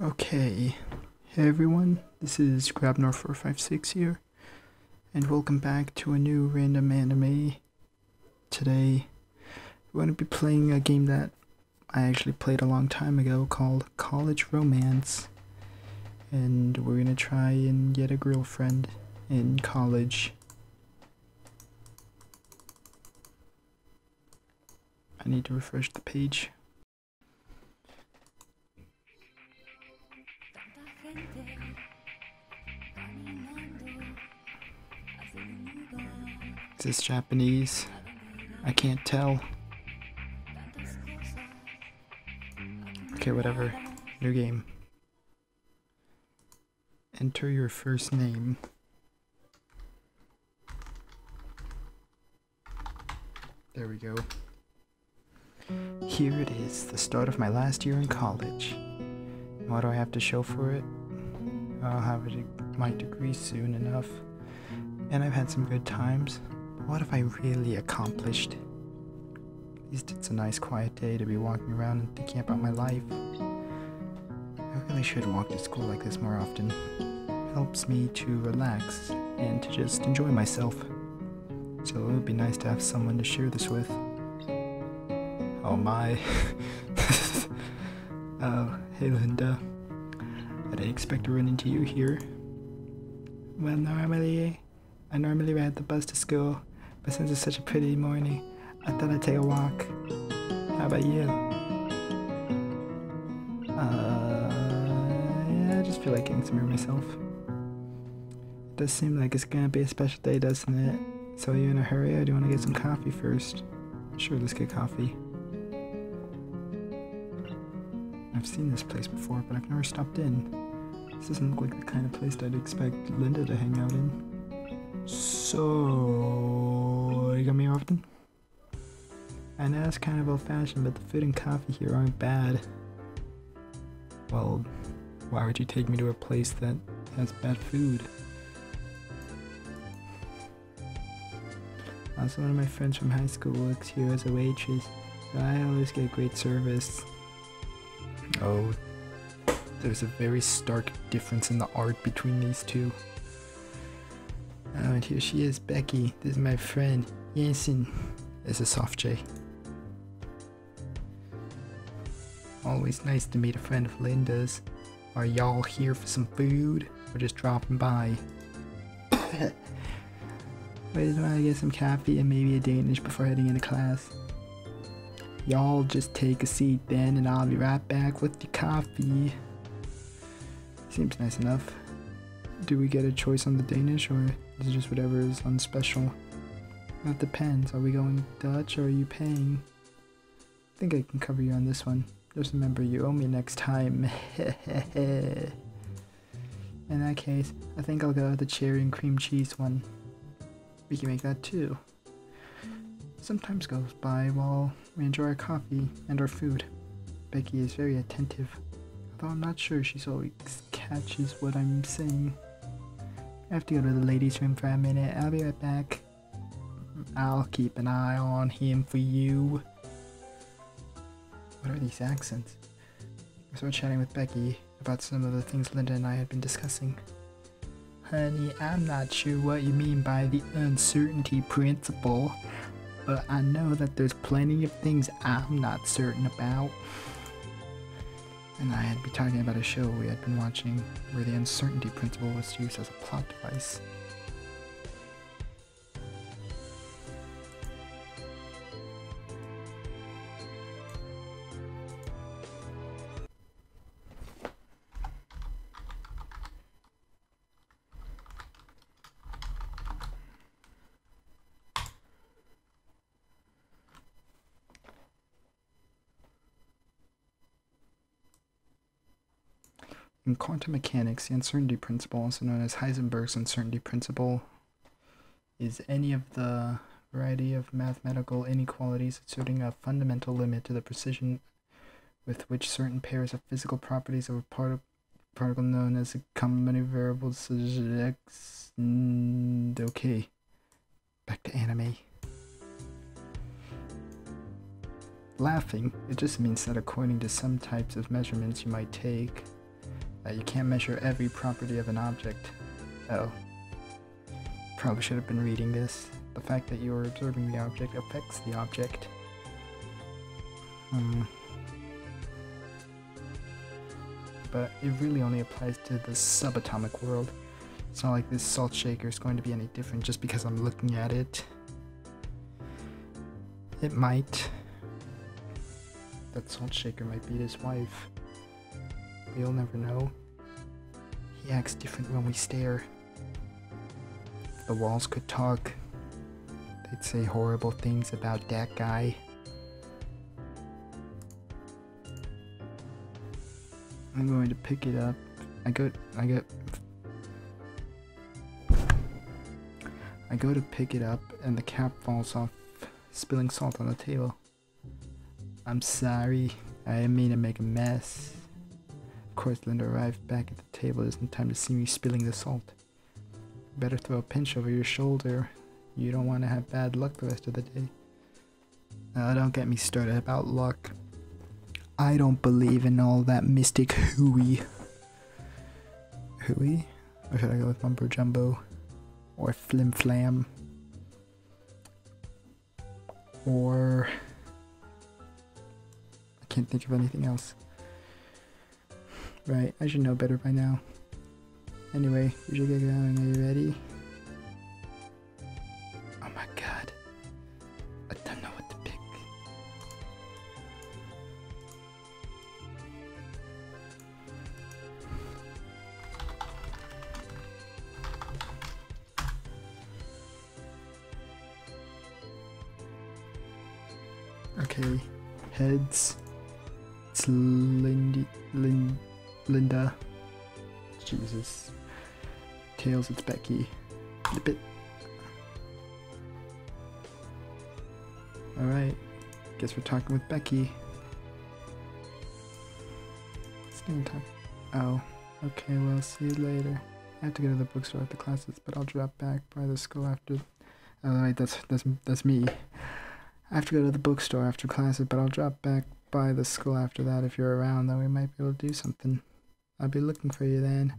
Okay, hey everyone, this is GrabNor456 here, and welcome back to a new random anime. Today, we're going to be playing a game that I actually played a long time ago called College Romance, and we're going to try and get a girlfriend in college. I need to refresh the page. Is this Japanese? I can't tell. Okay, whatever. New game. Enter your first name. There we go. Here it is, the start of my last year in college. What do I have to show for it? I'll have my degree soon enough. And I've had some good times. But what have I really accomplished? At least it's a nice quiet day to be walking around and thinking about my life. I really should walk to school like this more often. It helps me to relax and to just enjoy myself. So it would be nice to have someone to share this with. Oh my. Oh, hey Linda. I didn't expect to run into you here. Well, I normally ride the bus to school, but since it's such a pretty morning, I thought I'd take a walk. How about you? Yeah, I just feel like getting some air myself. It does seem like it's gonna be a special day, doesn't it? So are you in a hurry, or do you want to get some coffee first? Sure, let's get coffee. I've seen this place before, but I've never stopped in. This doesn't look like the kind of place that I'd expect Linda to hang out in. So, you got me often? I know it's kind of old-fashioned, but the food and coffee here aren't bad. Well, why would you take me to a place that has bad food? Also, one of my friends from high school works here as a waitress, so I always get great service. Oh, there's a very stark difference in the art between these two. Oh, and here she is, Becky. This is my friend, Yansin. It's a soft J. Always nice to meet a friend of Linda's. Are y'all here for some food, or just dropping by? I just want to get some coffee and maybe a Danish before heading into class. Y'all just take a seat then, and I'll be right back with the coffee. Seems nice enough. Do we get a choice on the Danish, or is it just whatever is on special? That depends. Are we going Dutch, or are you paying? I think I can cover you on this one. Just remember, you owe me next time. In that case, I think I'll go with the cherry and cream cheese one. We can make that too. Sometimes goes by while we enjoy our coffee and our food. Becky is very attentive, although I'm not sure she's always catches what I'm saying. I have to go to the ladies' room for a minute. I'll be right back. I'll keep an eye on him for you. What are these accents? I started chatting with Becky about some of the things Linda and I had been discussing. Honey, I'm not sure what you mean by the uncertainty principle, but I know that there's plenty of things I'm not certain about. And I had been talking about a show we had been watching where the uncertainty principle was used as a plot device. In quantum mechanics, the uncertainty principle, also known as Heisenberg's uncertainty principle, is any of the variety of mathematical inequalities asserting a fundamental limit to the precision with which certain pairs of physical properties of a particle known as a complementary variable x. Okay, back to anime. Laughing, it just means that according to some types of measurements you might take, You can't measure every property of an object. Oh. Probably should have been reading this. The fact that you are observing the object affects the object. But it really only applies to the subatomic world. It's not like this salt shaker is going to be any different just because I'm looking at it. It might. That salt shaker might beat his wife. We'll never know. He acts different when we stare. If the walls could talk, they'd say horrible things about that guy. I'm going to pick it up. I go to pick it up and the cap falls off, spilling salt on the table. I'm sorry, I didn't mean to make a mess. Of course, Linda arrived back at the table just in time to see me spilling the salt. Better throw a pinch over your shoulder. You don't want to have bad luck the rest of the day. Don't get me started about luck. I don't believe in all that mystic hooey. Hooey? Or should I go with mumbo jumbo? Or flim flam? Or... I can't think of anything else. Right, I should know better by now. Anyway, we should get going. Are you ready? Oh my god. I don't know what to pick. Okay, heads. It's Linda. Jesus. Tails, it's Becky. Flip it. Alright. Guess we're talking with Becky. Staying time. Oh. Okay, well, see you later. I have to go to the bookstore after classes, but I'll drop back by the school after... Oh, wait, that's me. I have to go to the bookstore after classes, but I'll drop back by the school after that. If you're around, then we might be able to do something. I'll be looking for you then.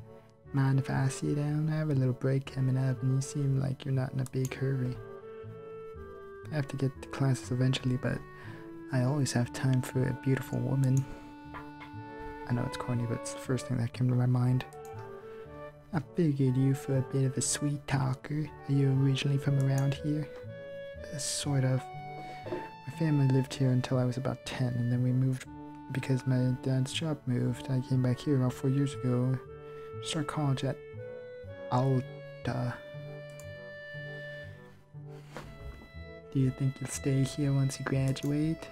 Mind if I sit down? I have a little break coming up and you seem like you're not in a big hurry. I have to get to classes eventually, but I always have time for a beautiful woman. I know it's corny, but it's the first thing that came to my mind. I figured you for a bit of a sweet talker. Are you originally from around here? Sort of. My family lived here until I was about 10, and then we moved because my dad's job moved. I came back here about 4 years ago to start college at Alta. Do you think you'll stay here once you graduate?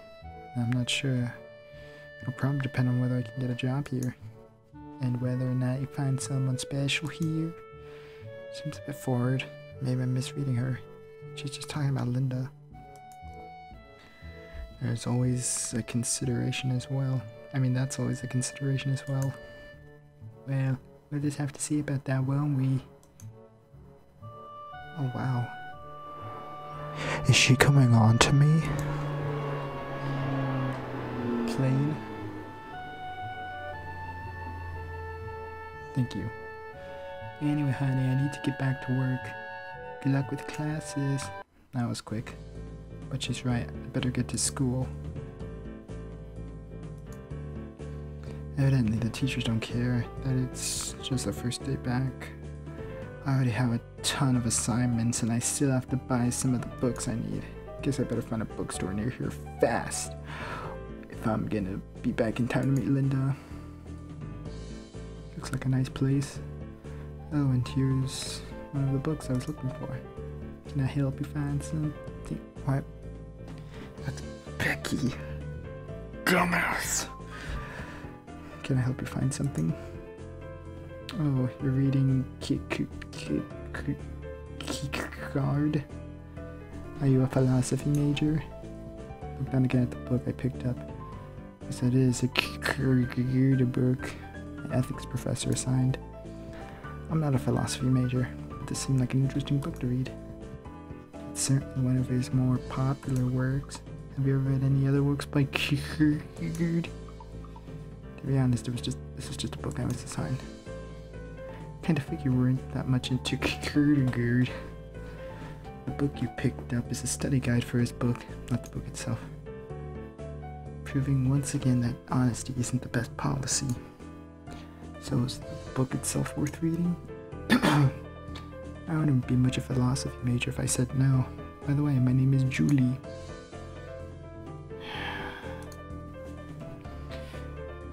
I'm not sure. It'll probably depend on whether I can get a job here, and whether or not you find someone special here. Seems a bit forward. Maybe I'm misreading her. She's just talking about Linda. There's always a consideration as well. I mean, that's always a consideration as well. Well, we'll just have to see about that, won't we? Oh, wow. Is she coming on to me? Plane? Thank you. Anyway, honey, I need to get back to work. Good luck with classes. That was quick. But she's right, I better get to school. Evidently the teachers don't care that it's just the first day back. I already have a ton of assignments and I still have to buy some of the books I need. Guess I better find a bookstore near here fast if I'm gonna be back in time to meet Linda. Looks like a nice place. Oh, and here's one of the books I was looking for. Can I help you find something? What? That's Becky. Dumbass. Can I help you find something? Oh, you're reading Kierkegaard? Are you a philosophy major? Look down again at the book I picked up. Yes, it is a Kierkegaard book. An ethics professor assigned. I'm not a philosophy major, but this seemed like an interesting book to read. It's certainly one of his more popular works. Have you ever read any other works by Kierkegaard? To be honest, this was just a book I was class assigned. Kinda figure we weren't that much into Kierkegaard. The book you picked up is a study guide for his book, not the book itself. Proving once again that honesty isn't the best policy. So is the book itself worth reading? I wouldn't be much of a philosophy major if I said no. By the way, my name is Julie.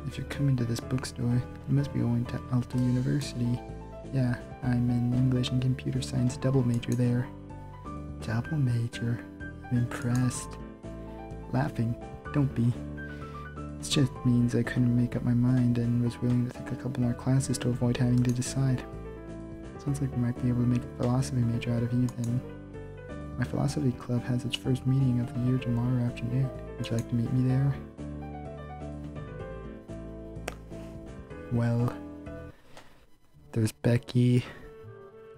If you're coming to this bookstore, you must be going to Alta University. Yeah, I'm an English and computer science double major there. Double major? I'm impressed. Laughing? Don't be. It just means I couldn't make up my mind and was willing to take a couple more classes to avoid having to decide. Sounds like we might be able to make a philosophy major out of you then. My philosophy club has its first meeting of the year tomorrow afternoon. Would you like to meet me there? Well, there's Becky,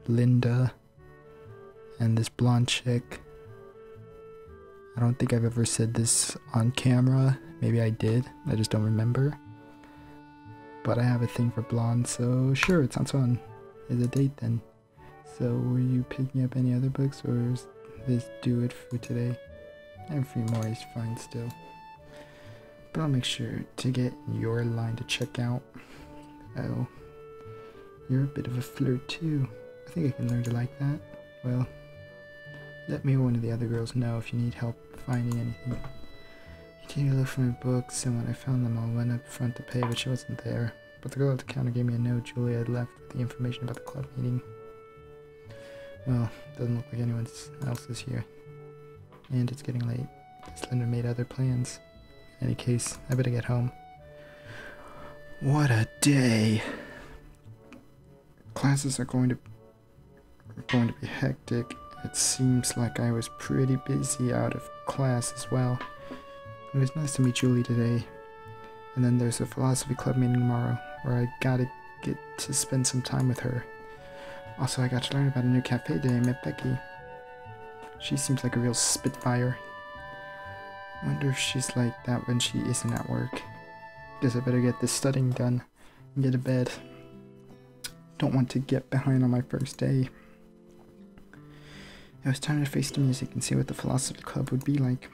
Linda, and this blonde chick. I don't think I've ever said this on camera. Maybe I did, I just don't remember. But I have a thing for blonde, so sure, it sounds fun. It's a date then. So were you picking up any other books, or is this do it for today? And a few more is fine still. But I'll make sure to get in your line to check out. Oh, you're a bit of a flirt too. I think I can learn to like that. Well, let me or one of the other girls know if you need help finding anything. Continue to look for my books, and when I found them all went up front to pay, but she wasn't there. But the girl at the counter gave me a note Julie had left with the information about the club meeting. Well, doesn't look like anyone else is here. And it's getting late. Guess Linda made other plans. In any case, I better get home. What a day! Classes are going to be hectic. It seems like I was pretty busy out of class as well. It was nice to meet Julie today. And then there's a philosophy club meeting tomorrow, where I gotta get to spend some time with her. Also, I got to learn about a new cafe today. I met Becky. She seems like a real spitfire. Wonder if she's like that when she isn't at work. Guess I better get this studying done and get to bed. Don't want to get behind on my first day. It was time to face the music and see what the philosophy club would be like.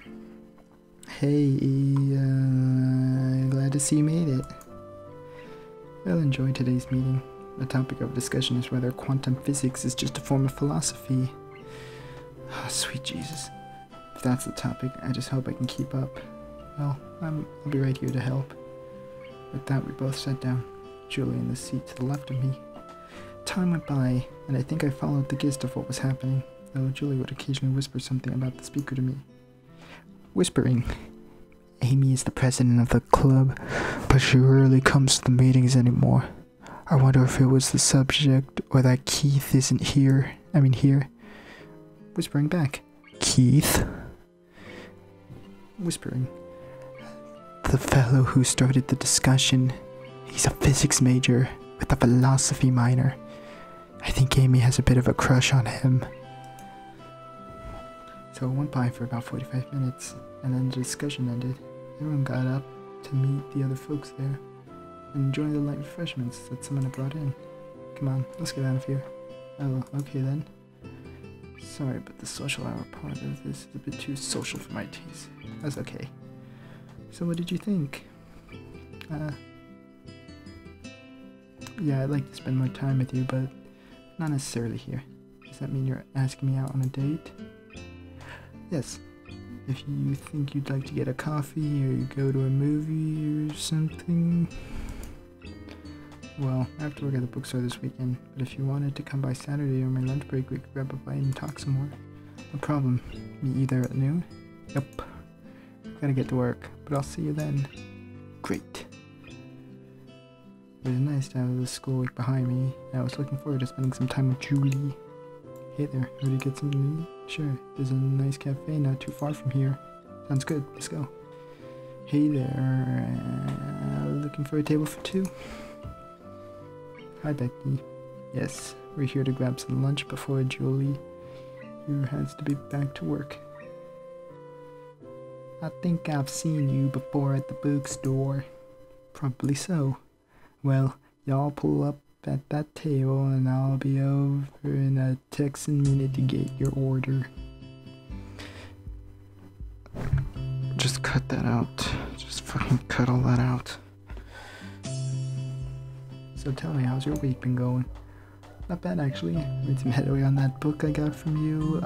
Hey, glad to see you made it. I'll enjoy today's meeting. The topic of discussion is whether quantum physics is just a form of philosophy. Oh, sweet Jesus. If that's the topic, I just hope I can keep up. Well, I'll be right here to help. With that, we both sat down, Julie in the seat to the left of me. Time went by, and I think I followed the gist of what was happening, though Julie would occasionally whisper something about the speaker to me. Whispering. Amy is the president of the club, but she rarely comes to the meetings anymore. I wonder if it was the subject, or that Keith isn't here. Here. Whispering back. Keith? Whispering. The fellow who started the discussion. He's a physics major with a philosophy minor. I think Amy has a bit of a crush on him. So it went by for about 45 minutes, and then the discussion ended. Everyone got up to meet the other folks there and enjoy the light refreshments that someone had brought in. Come on, let's get out of here. Oh, okay then. Sorry, but the social hour part of this is a bit too social for my taste. That's okay. So what did you think? Yeah, I'd like to spend more time with you, but not necessarily here. Does that mean you're asking me out on a date? Yes. If you think you'd like to get a coffee or go to a movie or something. Well, I have to work at the bookstore this weekend, but if you wanted to come by Saturday or my lunch break, we could grab a bite and talk some more. No problem. Meet you there at noon? Yep. Gotta get to work, but I'll see you then. Great. It was nice to have the school week behind me, and I was looking forward to spending some time with Julie. Hey there, ready to get something to eat? Sure, there's a nice cafe not too far from here. Sounds good, let's go. Hey there, looking for a table for two? Hi Becky. Yes, we're here to grab some lunch before Julie, who has to be back to work. I think I've seen you before at the bookstore. Probably so. Well, Y'all pull up at that table and I'll be over in a Texan minute to get your order. Just cut that out. Just fucking cut all that out. So tell me, how's your week been going? Not bad, actually. Made some headway on that book I got from you.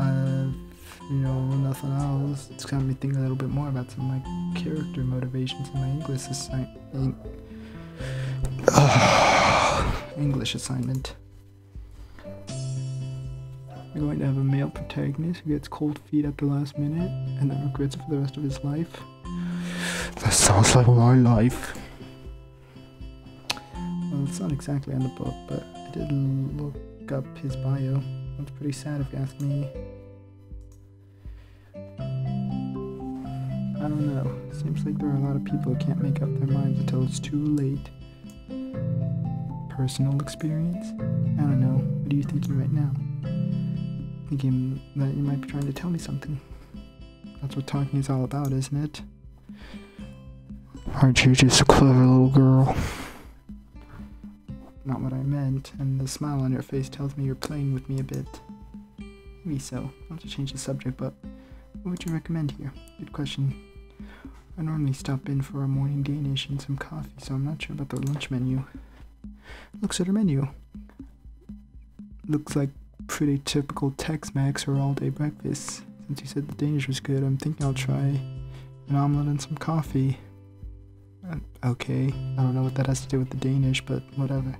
Nothing else. It's got me thinking a little bit more about some of my character motivations in my English assignment. We're going to have a male protagonist who gets cold feet at the last minute and then regrets it for the rest of his life. That sounds like my life. Well, it's not exactly on the book, but I did look up his bio. It's pretty sad if you ask me. I don't know. Seems like there are a lot of people who can't make up their minds until it's too late. Personal experience? I don't know. What are you thinking right now? Thinking that you might be trying to tell me something. That's what talking is all about, isn't it? Aren't you just a clever little girl? Not what I meant, and the smile on your face tells me you're playing with me a bit. Maybe so. Not to change the subject, but what would you recommend here? Good question. I normally stop in for a morning Danish and some coffee, so I'm not sure about the lunch menu. Looks at our menu. Looks like pretty typical Tex-Mex or all-day breakfast. Since you said the Danish was good, I'm thinking I'll try an omelet and some coffee. Okay, I don't know what that has to do with the Danish, but whatever.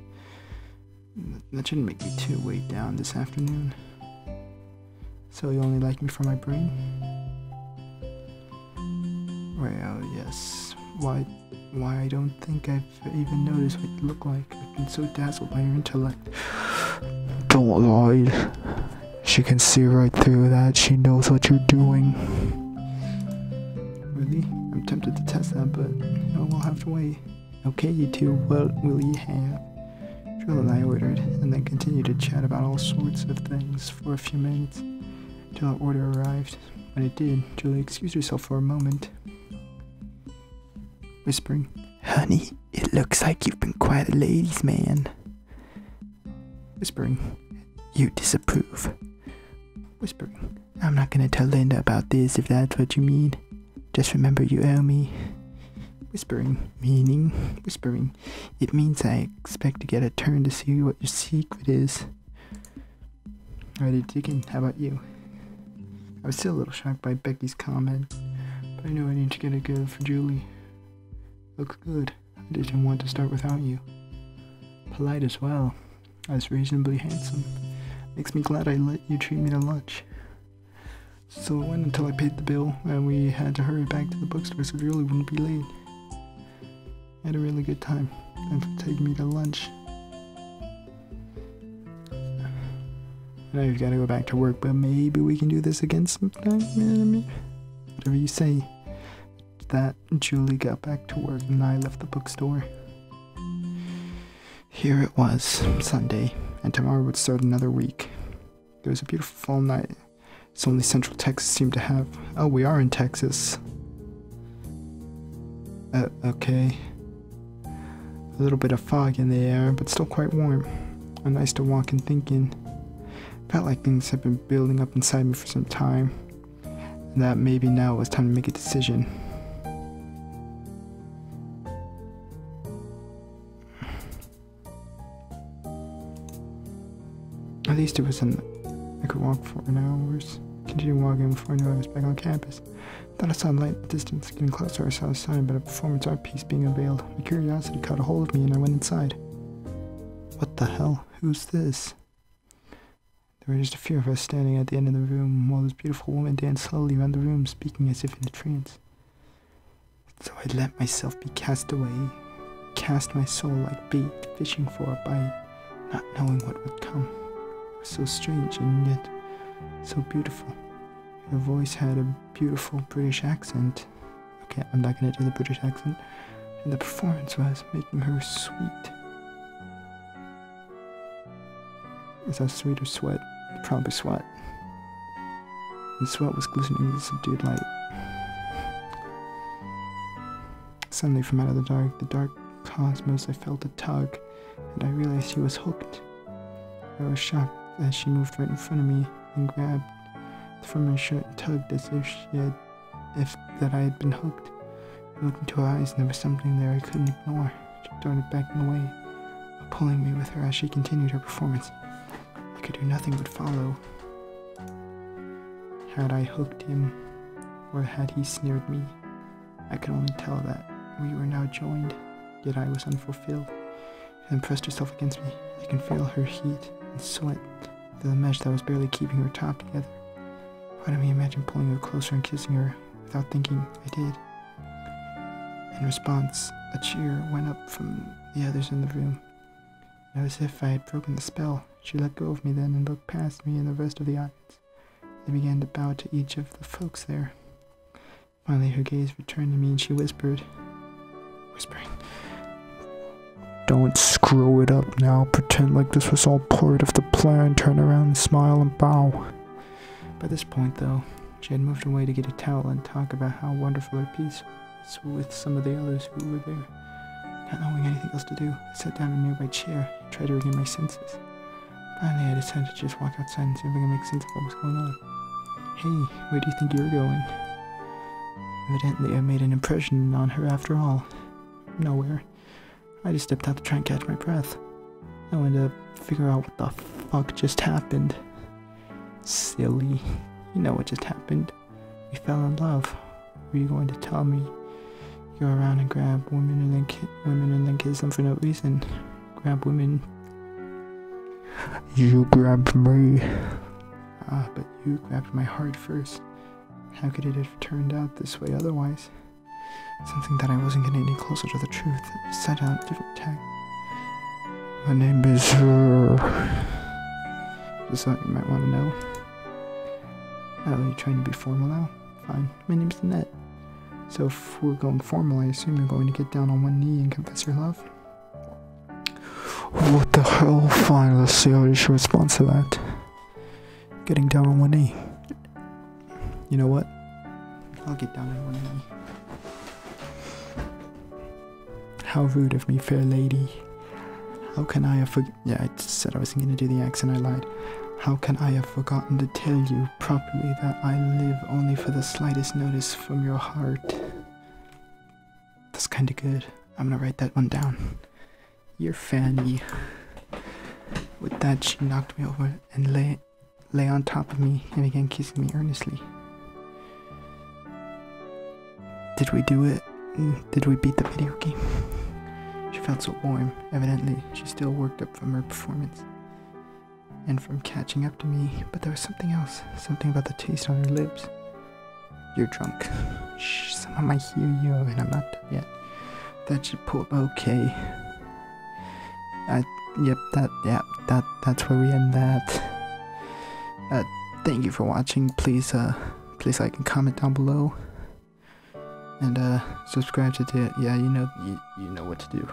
That shouldn't make me too weighed down this afternoon. So you only like me for my brain? Well, yes. Why I don't think I've even noticed what you look like. I've been so dazzled by your intellect. Don't lie. She can see right through that. She knows what you're doing. Really? I'm tempted to test that, but we'll have to wait. Okay, you two, what will you have? Jill and I ordered, and then continued to chat about all sorts of things for a few minutes, till our order arrived. When it did, Julie excused herself for a moment, whispering, "Honey, it looks like you've been quite a ladies' man." Whispering, "You disapprove." Whispering, "I'm not gonna tell Linda about this if that's what you mean. Just remember you owe me." Whispering, meaning, whispering, "It means I expect to get a turn to see what your secret is." Ready to dig in. How about you? I was still a little shocked by Becky's comment, but I knew I needed to get a good for Julie. Looks good. I didn't want to start without you. Polite as well. As reasonably handsome. Makes me glad I let you treat me to lunch. So it went until I paid the bill, and we had to hurry back to the bookstore so Julie wouldn't be late. I had a really good time. Thanks for taking me to lunch. I know you've got to go back to work, but maybe we can do this again sometime. Whatever you say. That Julie got back to work and I left the bookstore. Here it was, Sunday, and tomorrow would start another week. It was a beautiful fall night. It's only Central Texas seemed to have. Oh, we are in Texas. Okay. A little bit of fog in the air, but still quite warm. And nice to walk and think in. Felt like things have been building up inside me for some time, and that maybe now it was time to make a decision. At least it was I could walk for an hours. Continued walking before I knew I was back on campus. Thought I saw a light in the distance. Getting closer, I saw a sign about a performance art piece being unveiled. My curiosity caught a hold of me and I went inside. What the hell? Who's this? There were just a few of us standing at the end of the room while this beautiful woman danced slowly around the room, speaking as if in a trance. So I let myself be cast away, cast my soul like bait, fishing for a bite, not knowing what would come. It was so strange and yet so beautiful. Her voice had a beautiful British accent. Okay, I'm not gonna do the British accent. And the performance was making her sweet. Is that sweet or sweat? Probably sweat. The sweat was glistening in the subdued light. Suddenly from out of the dark cosmos, I felt a tug, and I realized she was hooked. I was shocked as she moved right in front of me and grabbed from my shirt and tugged as if that I had been hooked. I looked into her eyes and there was something there I couldn't ignore. She started backing away, pulling me with her as she continued her performance. I could do nothing but follow. Had I hooked him, or had he snared me? I could only tell that we were now joined, yet I was unfulfilled. She then pressed herself against me. I can feel her heat and sweat through the mesh that was barely keeping her top together. Part of me imagined pulling her closer and kissing her. Without thinking, I did. In response, a cheer went up from the others in the room. It was as if I had broken the spell. She let go of me then and looked past me and the rest of the audience. They began to bow to each of the folks there. Finally, her gaze returned to me and she whispering, "Don't screw it up now. Pretend like this was all part of the plan. Turn around and smile and bow." By this point, though, she had moved away to get a towel and talk about how wonderful her piece was with some of the others who were there. Not knowing anything else to do, I sat down in a nearby chair and tried to regain my senses. Finally, I decided to just walk outside and see if I could make sense of what was going on. "Hey, where do you think you're going?" Evidently, I made an impression on her after all. Nowhere. I just stepped out to try and catch my breath. I wanted to figure out what the fuck just happened. Silly. You know what just happened. We fell in love. Were you going to tell me? Go around and grab women and then kiss them for no reason. Grab women. You grabbed me. But you grabbed my heart first. How could it have turned out this way otherwise? Something that I wasn't getting any closer to the truth. I set out a different tack. My name is Just thought you might want to know. Oh, are you trying to be formal now? Fine. My name's Annette. So if we're going formal, I assume you're going to get down on one knee and confess your love? What the hell? Fine, let's see how you should respond to that. Getting down on one knee. You know what? I'll get down on one knee. How rude of me, fair lady. How can I have Yeah, I said I wasn't going to do the accent, I lied. How can I have forgotten to tell you properly that I live only for the slightest notice from your heart? That's kinda good. I'm gonna write that one down. You're Fanny. With that, she knocked me over and lay on top of me and began kissing me earnestly. Did we do it? Did we beat the video game? She felt so warm. Evidently, she still worked up from her performance and from catching up to me, but there was something else, something about the taste on her lips. You're drunk. Shh, someone might hear you, and I'm not done yet. That should pull. Okay. That's where we end that. Thank you for watching. Please like and comment down below, and subscribe to the. Yeah, you know what to do.